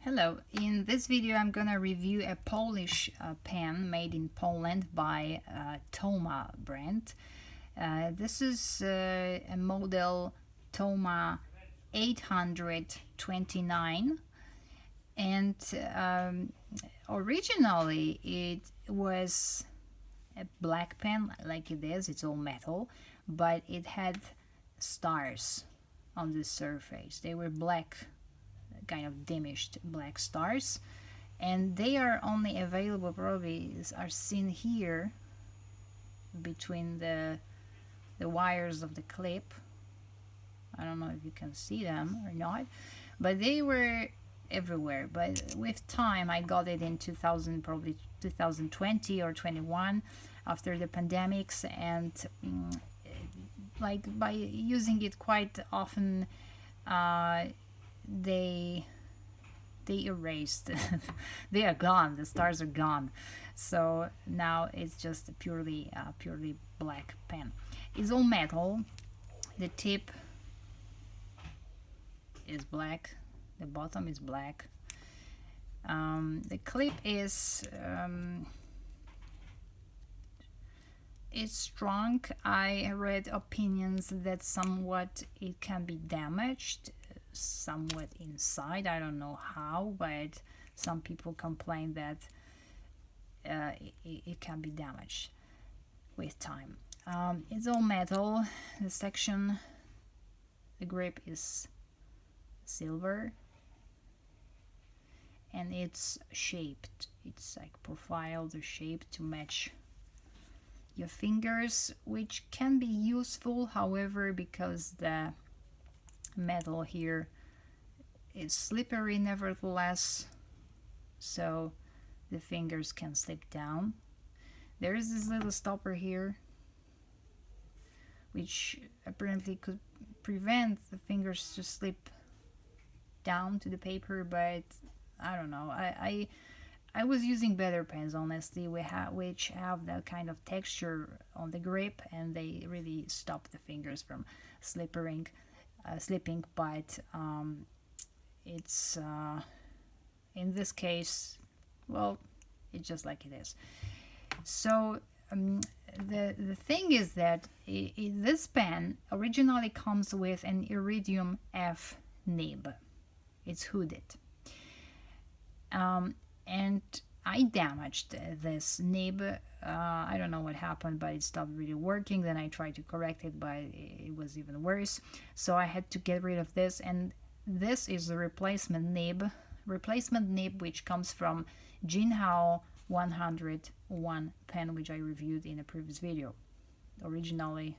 Hello, in this video I'm gonna review a Polish pen made in Poland by TOMA brand. This is a model TOMA 829, and originally it was a black pen like it is, it's all metal, but it had stars on the surface. They were black, kind of diminished black stars, and they are only available, probably are seen here between the wires of the clip. I don't know if you can see them or not, but they were everywhere. But with time I got it in 2000, probably 2020 or 21, after the pandemics, and like by using it quite often, they erased. They are gone, the stars are gone, so now it's just a purely black pen. It's all metal. The tip is black, the bottom is black. The clip is it's strong. I read opinions that somewhat it can be damaged, somewhat inside. I don't know how, but some people complain that it can be damaged with time. It's all metal. The section, the grip is silver, and it's shaped. It's like profiled or shaped to match your fingers, which can be useful. However, because the metal here is slippery nevertheless, so the fingers can slip down. There is this little stopper here which apparently could prevent the fingers to slip down to the paper, but I don't know. I was using better pens, honestly, which have that kind of texture on the grip, and they really stop the fingers from slipping. But it's in this case, well, it's just like it is. So the thing is that this pen originally comes with an iridium F nib. It's hooded, and I damaged this nib. I don't know what happened, but it stopped really working. Then I tried to correct it, but it was even worse. So I had to get rid of this, and this is the replacement nib, which comes from Jinhao 101 pen, which I reviewed in a previous video. Originally,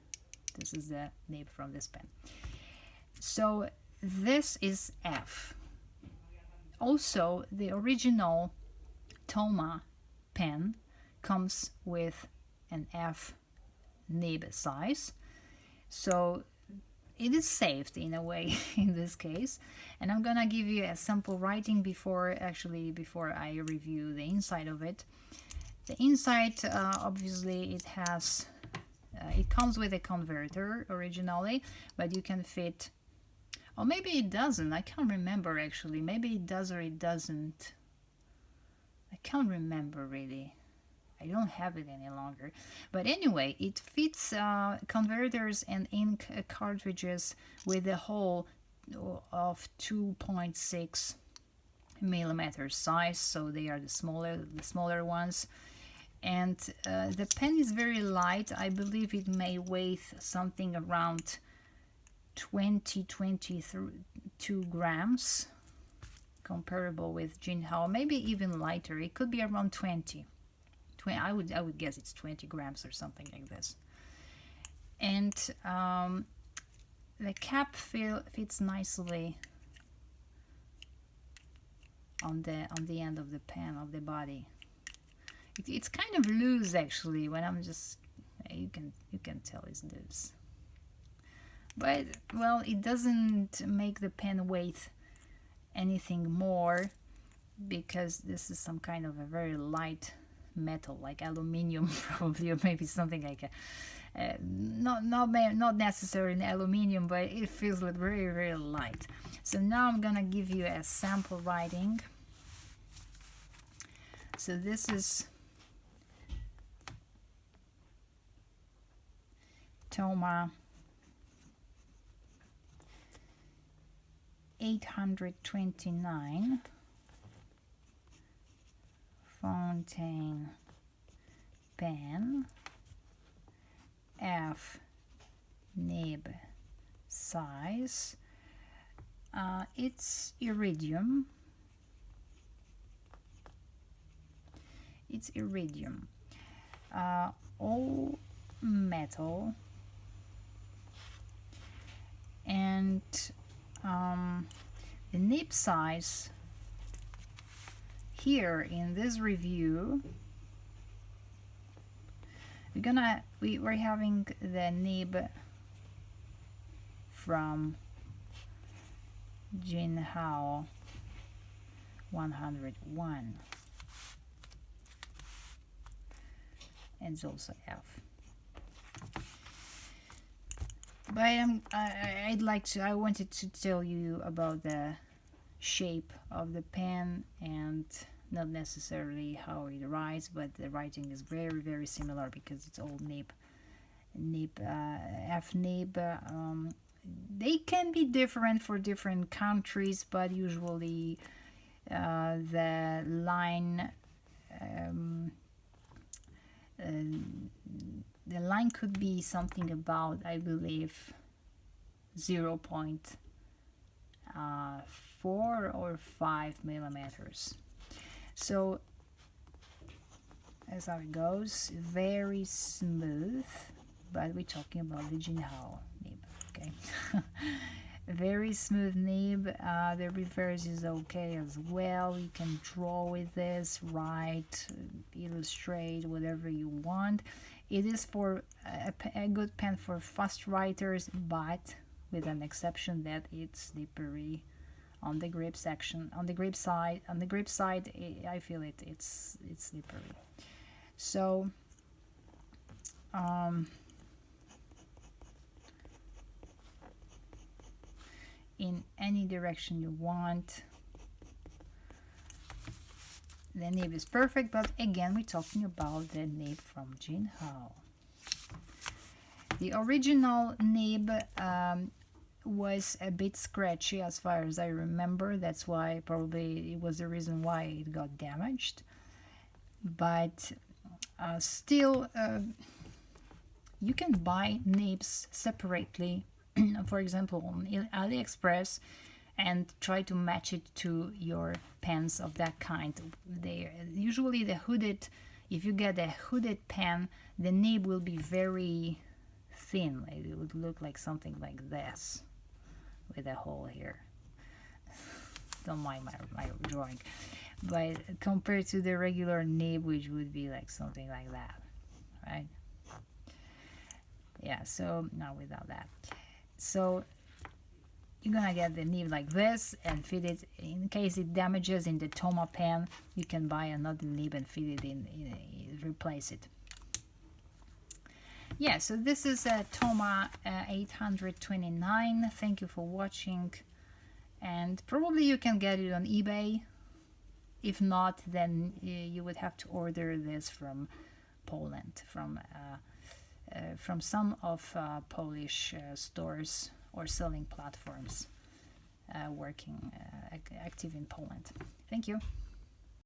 this is the nib from this pen. So this is F. Also, the original TOMA pen comes with an F nib size, so it is saved in a way in this case. And I'm gonna give you a sample writing before I review the inside of it. The inside, obviously it has it comes with a converter originally, but you can fit, or maybe it doesn't, I can't remember actually. Maybe it does or it doesn't. I can't remember really. I don't have it any longer. But anyway, it fits converters and ink cartridges with a hole of 2.6 millimeter size, so they are the smaller ones. And the pen is very light. I believe it may weigh something around 22 grams, comparable with Jinhao, maybe even lighter. It could be around 20. I would guess it's 20 grams or something like this. And the cap fits nicely on the end of the pen, of the body. It's kind of loose actually. When I'm just, you can tell it's loose. But well, it doesn't make the pen weigh anything more, because this is some kind of a very light metal, like aluminium probably, or maybe something like not necessarily aluminium, but it feels like very, very light. So now I'm gonna give you a sample writing. So this is TOMA 829 fountain pen, F nib size. It's iridium. It's iridium. All metal. And the nib size here in this review, we're having the nib from Jinhao 101, and it's also F. But I wanted to tell you about the shape of the pen, and not necessarily how it writes, but the writing is very, very similar because it's all nib, F nib. They can be different for different countries, but usually the line the line could be something about, I believe, 0.4 or 5 millimeters. So that's how it goes. Very smooth, but we're talking about the Jinhao nib, okay? Very smooth nib. The reverse is okay as well. You can draw with this, write, illustrate, whatever you want. It is for a good pen for fast writers, but with an exception that it's slippery on the grip section. On the grip side, I feel it's slippery. So in any direction you want, the nib is perfect, but again we're talking about the nib from Jinhao. The original nib was a bit scratchy as far as I remember. That's why probably it was the reason why it got damaged. But still, you can buy nibs separately, for example on AliExpress, and try to match it to your pens of that kind. They usually the hooded, if you get a hooded pen, the nib will be very thin. It would look like something like this with a hole here. Don't mind my drawing, but compared to the regular nib, which would be like something like that, right? Yeah, so not without that. So you're gonna get the nib like this and fit it. In case it damages in the TOMA pen, you can buy another nib and fit it in replace it. Yeah, so this is a TOMA 829. Thank you for watching, and probably you can get it on eBay. If not, then you would have to order this from Poland, from some of Polish stores or selling platforms working active in Poland. Thank you.